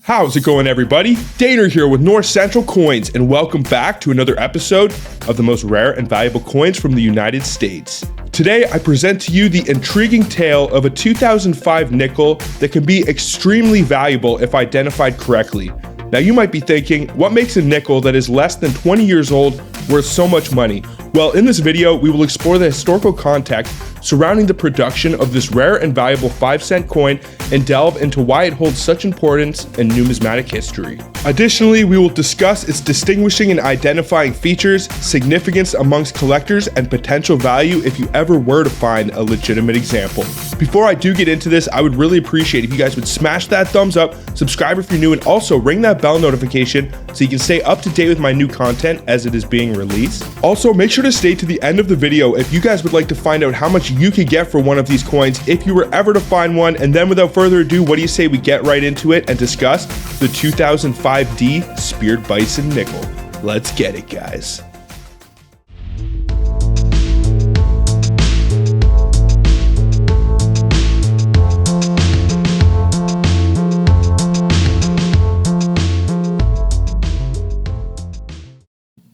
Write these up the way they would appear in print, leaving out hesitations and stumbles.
How's it going, everybody? Daner here with North Central Coins, and welcome back to another episode of the most rare and valuable coins from the United States. Today, I present to you the intriguing tale of a 2005 nickel that can be extremely valuable if identified correctly. Now, you might be thinking, what makes a nickel that is less than 20 years old worth so much money? Well, in this video, we will explore the historical context surrounding the production of this rare and valuable 5-cent coin and delve into why it holds such importance in numismatic history. Additionally, we will discuss its distinguishing and identifying features, significance amongst collectors, and potential value if you ever were to find a legitimate example. Before I do get into this, I would really appreciate if you guys would smash that thumbs up, subscribe if you're new, and also ring that bell notification so you can stay up to date with my new content as it is being released. Also, make sure to stay to the end of the video if you guys would like to find out how much you could get for one of these coins if you were ever to find one. And then without further ado, what do you say we get right into it and discuss the 2005D Speared Bison Nickel? Let's get it, guys.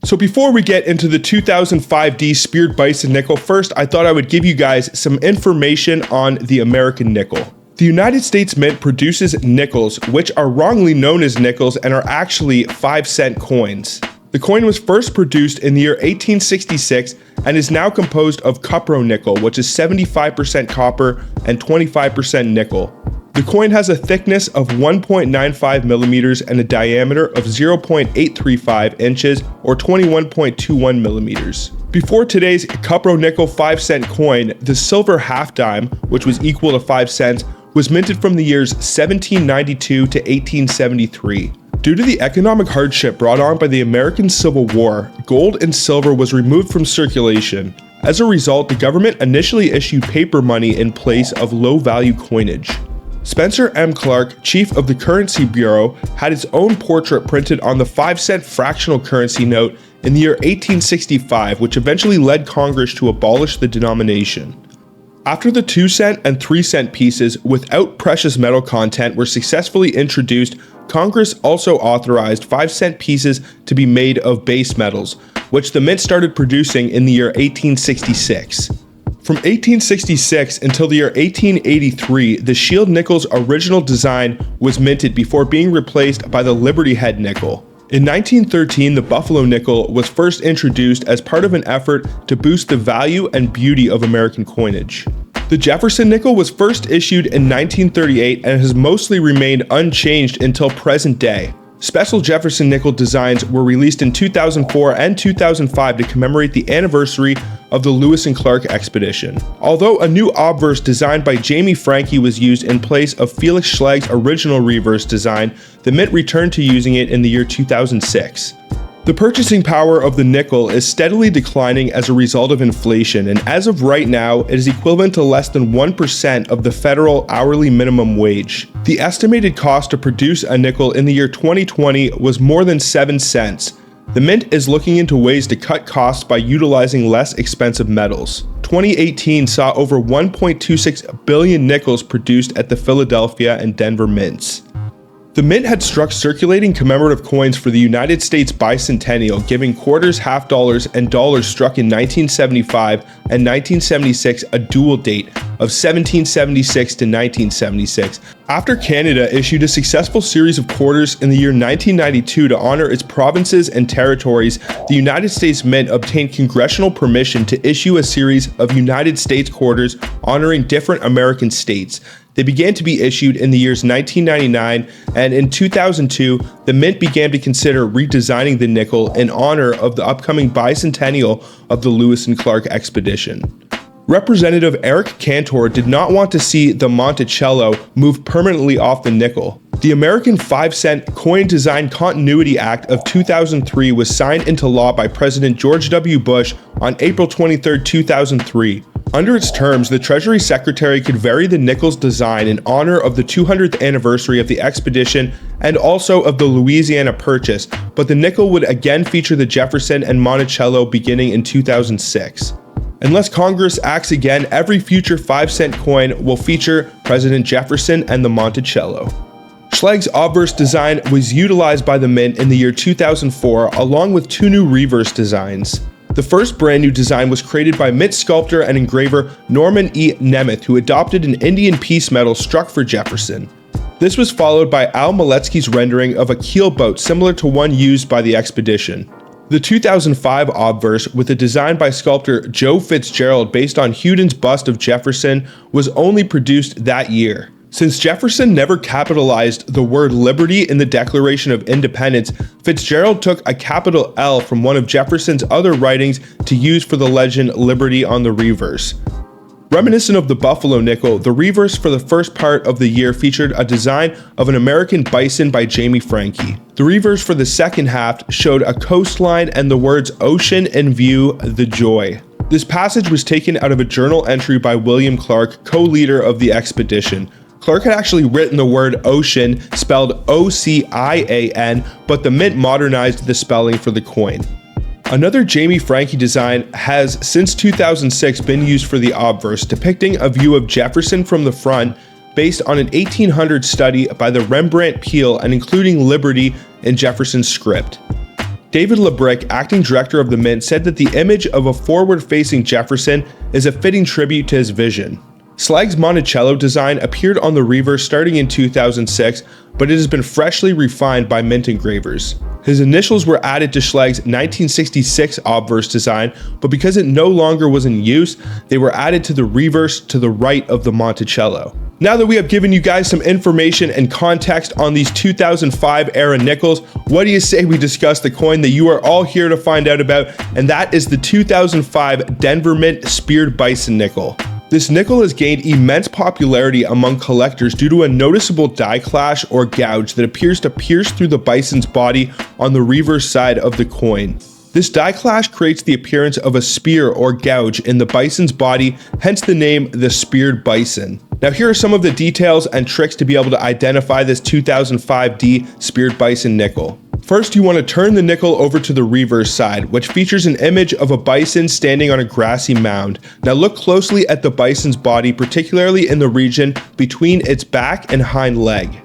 So before we get into the 2005D Speared Bison Nickel, first I thought I would give you guys some information on the American nickel. The United States Mint produces nickels, which are wrongly known as nickels and are actually 5-cent coins. The coin was first produced in the year 1866 and is now composed of cupronickel, which is 75% copper and 25% nickel. The coin has a thickness of 1.95 millimeters and a diameter of 0.835 inches or 21.21 millimeters. Before today's cupronickel 5-cent coin, the silver half dime, which was equal to 5 cents, was minted from the years 1792 to 1873. Due to the economic hardship brought on by the American Civil War, gold and silver was removed from circulation. As a result, the government initially issued paper money in place of low-value coinage. Spencer M. Clark, chief of the Currency Bureau, had his own portrait printed on the 5-cent fractional currency note in the year 1865, which eventually led Congress to abolish the denomination. After the 2-cent and 3-cent pieces without precious metal content were successfully introduced, Congress also authorized 5-cent pieces to be made of base metals, which the mint started producing in the year 1866. From 1866 until the year 1883, the Shield Nickel's original design was minted before being replaced by the Liberty Head Nickel. In 1913, the Buffalo Nickel was first introduced as part of an effort to boost the value and beauty of American coinage. The Jefferson Nickel was first issued in 1938 and has mostly remained unchanged until present day. Special Jefferson Nickel designs were released in 2004 and 2005 to commemorate the anniversary of the Lewis and Clark expedition. Although a new obverse designed by Jamie Franke was used in place of Felix Schlag's original reverse design, the mint returned to using it in the year 2006. The purchasing power of the nickel is steadily declining as a result of inflation, and as of right now, it is equivalent to less than 1% of the federal hourly minimum wage. The estimated cost to produce a nickel in the year 2020 was more than 7 cents. The mint is looking into ways to cut costs by utilizing less expensive metals. 2018 saw over 1.26 billion nickels produced at the Philadelphia and Denver mints. The mint had struck circulating commemorative coins for the United States Bicentennial, giving quarters, half dollars, and dollars struck in 1975 and 1976 a dual date of 1776 to 1976. After Canada issued a successful series of quarters in the year 1992 to honor its provinces and territories, the United States Mint obtained congressional permission to issue a series of United States quarters honoring different American states. They began to be issued in the years 1999, and in 2002, the mint began to consider redesigning the nickel in honor of the upcoming bicentennial of the Lewis and Clark expedition. Representative Eric Cantor did not want to see the Monticello moved permanently off the nickel. The American 5-cent Coin Design Continuity Act of 2003 was signed into law by President George W. Bush on April 23, 2003. Under its terms, the Treasury Secretary could vary the nickel's design in honor of the 200th anniversary of the expedition and also of the Louisiana Purchase, but the nickel would again feature the Jefferson and Monticello beginning in 2006. Unless Congress acts again, every future 5-cent coin will feature President Jefferson and the Monticello. Schlag's obverse design was utilized by the mint in the year 2004 along with 2 new reverse designs. The first brand new design was created by mint sculptor and engraver Norman E. Nemeth, who adopted an Indian peace medal struck for Jefferson. This was followed by Al Maletsky's rendering of a keel boat similar to one used by the expedition. The 2005 obverse, with a design by sculptor Joe Fitzgerald based on Houdon's bust of Jefferson, was only produced that year. Since Jefferson never capitalized the word liberty in the Declaration of Independence, Fitzgerald took a capital L from one of Jefferson's other writings to use for the legend Liberty on the reverse. Reminiscent of the Buffalo nickel, the reverse for the first part of the year featured a design of an American bison by Jamie Franke. The reverse for the second half showed a coastline and the words "Ocean in view, the joy." This passage was taken out of a journal entry by William Clark, co-leader of the expedition. Clark had actually written the word ocean, spelled O-C-I-A-N, but the mint modernized the spelling for the coin. Another Jamie Franke design has since 2006 been used for the obverse, depicting a view of Jefferson from the front based on an 1800 study by the Rembrandt Peale and including Liberty in Jefferson's script. David LeBrick, acting director of the mint, said that the image of a forward-facing Jefferson is a fitting tribute to his vision. Schlag's Monticello design appeared on the reverse starting in 2006, but it has been freshly refined by mint engravers. His initials were added to Schlag's 1966 obverse design, but because it no longer was in use, they were added to the reverse to the right of the Monticello. Now that we have given you guys some information and context on these 2005 era nickels, what do you say we discuss the coin that you are all here to find out about, and that is the 2005 Denver Mint Speared Bison Nickel. This nickel has gained immense popularity among collectors due to a noticeable die clash or gouge that appears to pierce through the bison's body on the reverse side of the coin. This die clash creates the appearance of a spear or gouge in the bison's body, hence the name the Speared Bison. Now here are some of the details and tricks to be able to identify this 2005D Speared Bison nickel. First, you want to turn the nickel over to the reverse side, which features an image of a bison standing on a grassy mound. Now look closely at the bison's body, particularly in the region between its back and hind leg.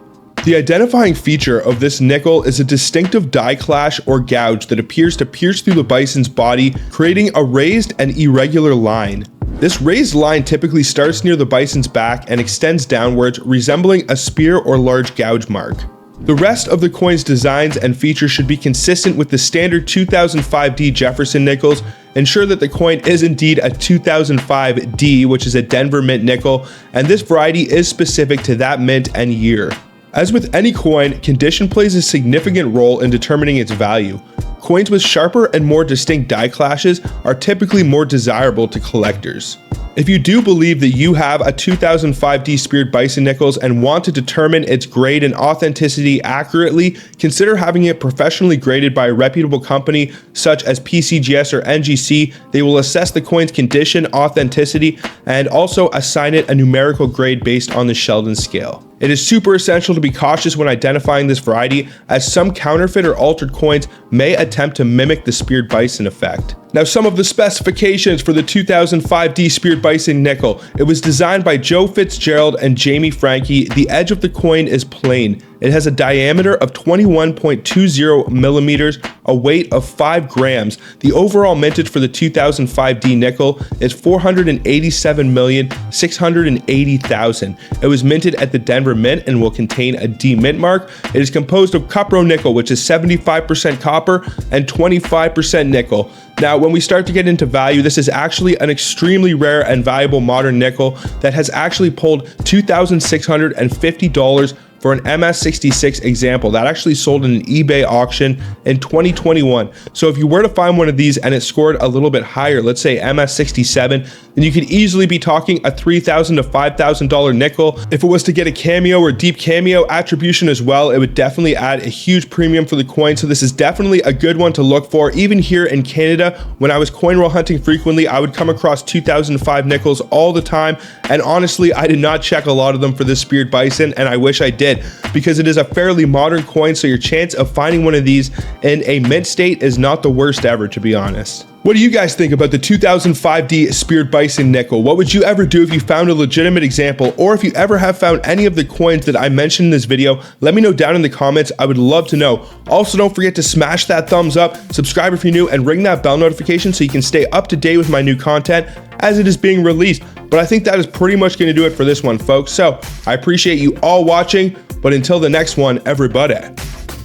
The identifying feature of this nickel is a distinctive die clash or gouge that appears to pierce through the bison's body, creating a raised and irregular line. This raised line typically starts near the bison's back and extends downwards, resembling a spear or large gouge mark. The rest of the coin's designs and features should be consistent with the standard 2005D Jefferson nickels. Ensure that the coin is indeed a 2005D, which is a Denver Mint nickel, and this variety is specific to that mint and year. As with any coin, condition plays a significant role in determining its value. Coins with sharper and more distinct die clashes are typically more desirable to collectors. If you do believe that you have a 2005D Speared Bison nickels and want to determine its grade and authenticity accurately, consider having it professionally graded by a reputable company such as PCGS or NGC. They will assess the coin's condition, authenticity, and also assign it a numerical grade based on the Sheldon scale. It is super essential to be cautious when identifying this variety, as some counterfeit or altered coins may attempt to mimic the Speared Bison effect. Now, some of the specifications for the 2005D Speared Bison nickel. It was designed by Joe Fitzgerald and Jamie Franke. The edge of the coin is plain. It has a diameter of 21.20 millimeters, a weight of 5 grams. The overall mintage for the 2005D nickel is 487,680,000. It was minted at the Denver Mint and will contain a D mint mark. It is composed of cupro nickel, which is 75% copper and 25% nickel. Now, when we start to get into value, this is actually an extremely rare and valuable modern nickel that has actually pulled $2,650 for an MS66 example that actually sold in an eBay auction in 2021. So if you were to find one of these and it scored a little bit higher, let's say MS67, then you could easily be talking a $3,000 to $5,000 nickel. If it was to get a cameo or deep cameo attribution as well, it would definitely add a huge premium for the coin. So this is definitely a good one to look for. Even here in Canada, when I was coin roll hunting frequently, I would come across 2005 nickels all the time. And honestly, I did not check a lot of them for this Speared Bison, and I wish I did. did, because it is a fairly modern coin, so your chance of finding one of these in a mint state is not the worst ever, to be honest. What do you guys think about the 2005D Speared Bison Nickel? What would you ever do if you found a legitimate example, or if you ever have found any of the coins that I mentioned in this video? Let me know down in the comments. I would love to know. Also, don't forget to smash that thumbs up, subscribe if you're new, and ring that bell notification so you can stay up to date with my new content as it is being released. But I think that is pretty much going to do it for this one, folks. So I appreciate you all watching, but until the next one, everybody,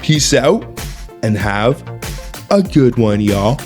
peace out and have a good one, y'all.